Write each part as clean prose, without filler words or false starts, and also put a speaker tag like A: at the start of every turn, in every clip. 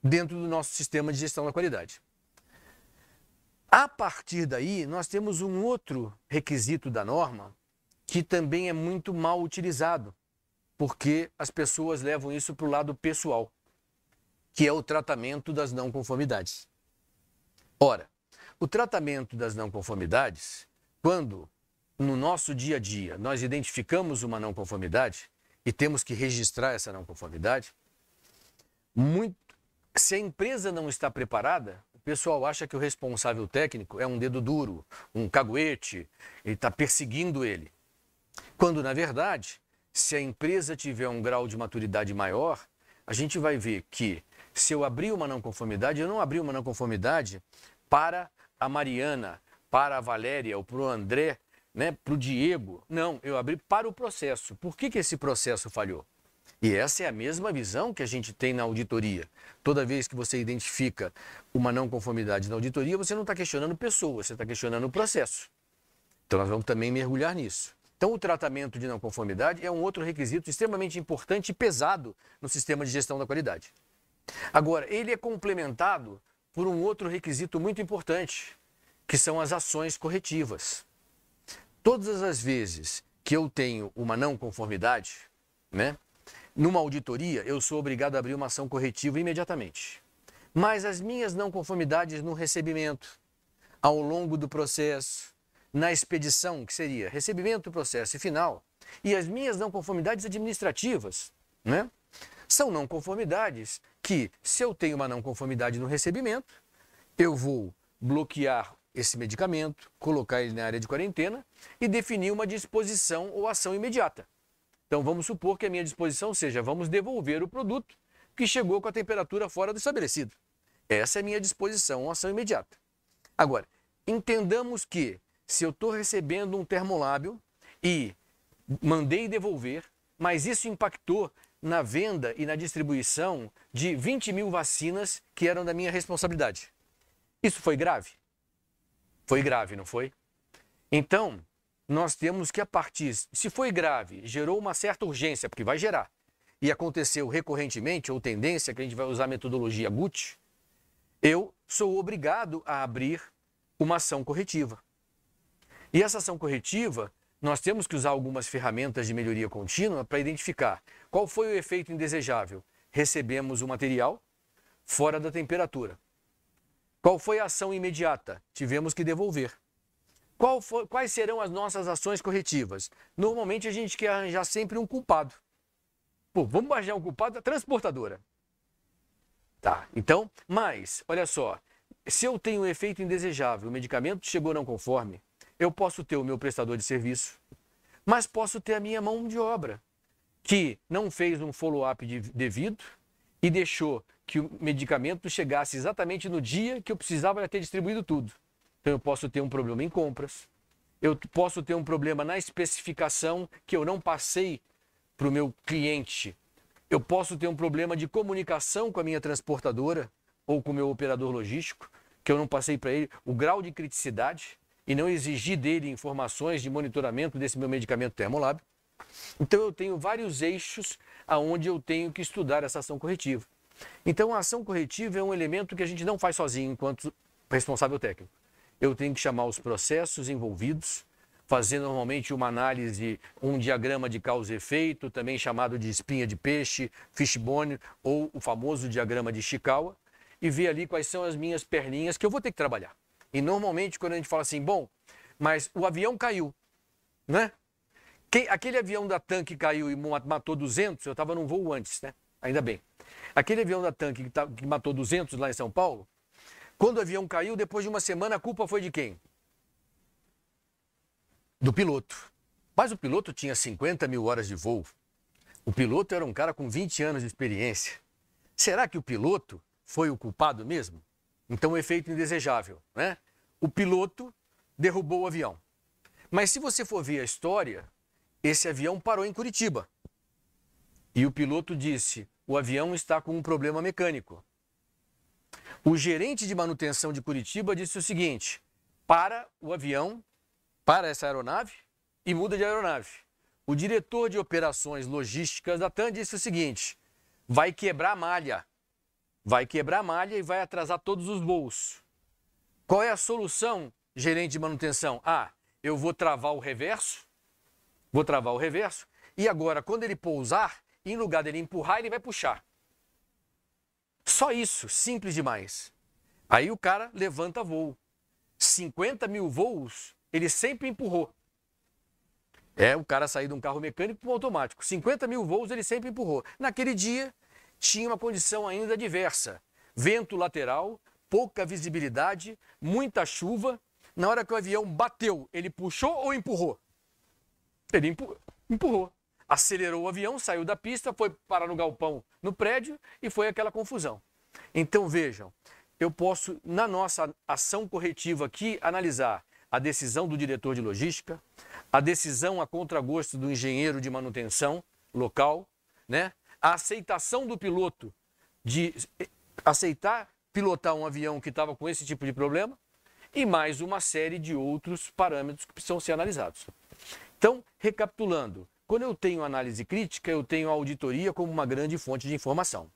A: dentro do nosso sistema de gestão da qualidade. A partir daí, nós temos um outro requisito da norma que também é muito mal utilizado, porque as pessoas levam isso para o lado pessoal, que é o tratamento das não conformidades. Ora, o tratamento das não conformidades, quando no nosso dia a dia nós identificamos uma não conformidade e temos que registrar essa não conformidade, se a empresa não está preparada, o pessoal acha que o responsável técnico é um dedo duro, um caguete, ele está perseguindo ele. Quando, na verdade, se a empresa tiver um grau de maturidade maior, a gente vai ver que se eu abrir uma não conformidade, eu não abri uma não conformidade para a Mariana, para a Valéria ou para o André, né, para o Diego. Não, eu abri para o processo. Por que esse processo falhou? E essa é a mesma visão que a gente tem na auditoria. Toda vez que você identifica uma não conformidade na auditoria, você não está questionando pessoas, você está questionando o processo. Então nós vamos também mergulhar nisso. Então o tratamento de não conformidade é um outro requisito extremamente importante e pesado no sistema de gestão da qualidade. Agora, ele é complementado por um outro requisito muito importante, que são as ações corretivas. Todas as vezes que eu tenho uma não conformidade, né, numa auditoria, eu sou obrigado a abrir uma ação corretiva imediatamente. Mas as minhas não conformidades no recebimento, ao longo do processo, na expedição, que seria recebimento, processo e final, e as minhas não conformidades administrativas, né, são não conformidades que, se eu tenho uma não conformidade no recebimento, eu vou bloquear esse medicamento, colocar ele na área de quarentena e definir uma disposição ou ação imediata. Então vamos supor que a minha disposição seja, vamos devolver o produto que chegou com a temperatura fora do estabelecido. Essa é a minha disposição, uma ação imediata. Agora, entendamos que se eu estou recebendo um termolábio e mandei devolver, mas isso impactou na venda e na distribuição de 20 mil vacinas que eram da minha responsabilidade. Isso foi grave? Foi grave, não foi? Então, nós temos que, a partir, se foi grave, gerou uma certa urgência, porque vai gerar, e aconteceu recorrentemente, ou tendência, que a gente vai usar a metodologia GUT, eu sou obrigado a abrir uma ação corretiva. E essa ação corretiva, nós temos que usar algumas ferramentas de melhoria contínua para identificar qual foi o efeito indesejável. Recebemos o material fora da temperatura. Qual foi a ação imediata? Tivemos que devolver. Quais serão as nossas ações corretivas? Normalmente a gente quer arranjar sempre um culpado. Pô, vamos arranjar um culpado da transportadora. Tá, então, mas, olha só, se eu tenho um efeito indesejável, o medicamento chegou não conforme, eu posso ter o meu prestador de serviço, mas posso ter a minha mão de obra, que não fez um follow-up devido e deixou que o medicamento chegasse exatamente no dia que eu precisava ter distribuído tudo. Então eu posso ter um problema em compras, eu posso ter um problema na especificação que eu não passei para o meu cliente, eu posso ter um problema de comunicação com a minha transportadora ou com o meu operador logístico, que eu não passei para ele o grau de criticidade e não exigi dele informações de monitoramento desse meu medicamento Termolab. Então eu tenho vários eixos aonde eu tenho que estudar essa ação corretiva. Então a ação corretiva é um elemento que a gente não faz sozinho enquanto responsável técnico. Eu tenho que chamar os processos envolvidos, fazer normalmente uma análise, um diagrama de causa e efeito, também chamado de espinha de peixe, fishbone ou o famoso diagrama de Ishikawa, e ver ali quais são as minhas perninhas que eu vou ter que trabalhar. E normalmente quando a gente fala assim, bom, mas o avião caiu, né? Aquele avião da TAM que caiu e matou 200, eu estava num voo antes, né? Ainda bem. Aquele avião da TAM que matou 200 lá em São Paulo, quando o avião caiu, depois de uma semana, a culpa foi de quem? Do piloto. Mas o piloto tinha 50 mil horas de voo. O piloto era um cara com 20 anos de experiência. Será que o piloto foi o culpado mesmo? Então, o efeito indesejável, né? O piloto derrubou o avião. Mas se você for ver a história, esse avião parou em Curitiba. E o piloto disse, o avião está com um problema mecânico. O gerente de manutenção de Curitiba disse o seguinte, para o avião, para essa aeronave e muda de aeronave. O diretor de operações logísticas da TAM disse o seguinte, vai quebrar a malha. vai quebrar a malha e vai atrasar todos os voos. Qual é a solução, gerente de manutenção? Eu vou travar o reverso, e agora, quando ele pousar, em lugar dele empurrar, ele vai puxar. Só isso, simples demais. Aí o cara levanta voo. 50 mil voos, ele sempre empurrou. O cara sair de um carro mecânico para um automático. 50 mil voos ele sempre empurrou. Naquele dia, tinha uma condição ainda adversa. Vento lateral, pouca visibilidade, muita chuva. Na hora que o avião bateu, ele puxou ou empurrou? Ele empurrou. Acelerou o avião, saiu da pista, foi parar no galpão, no prédio, e foi aquela confusão. Então, vejam, eu posso, na nossa ação corretiva aqui, analisar a decisão do diretor de logística, a decisão a contragosto do engenheiro de manutenção local, né? A aceitação do piloto de aceitar pilotar um avião que estava com esse tipo de problema e mais uma série de outros parâmetros que precisam ser analisados. Então, recapitulando, quando eu tenho análise crítica, eu tenho a auditoria como uma grande fonte de informação.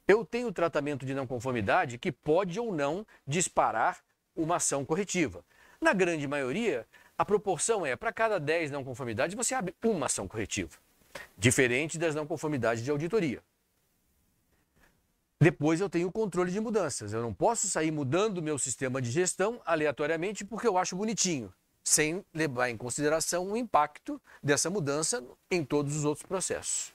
A: Eu tenho o tratamento de não conformidade que pode ou não disparar uma ação corretiva. Na grande maioria, a proporção para cada 10 não conformidades, você abre uma ação corretiva, diferente das não conformidades de auditoria. Depois eu tenho o controle de mudanças. Eu não posso sair mudando o meu sistema de gestão aleatoriamente porque eu acho bonitinho, sem levar em consideração o impacto dessa mudança em todos os outros processos.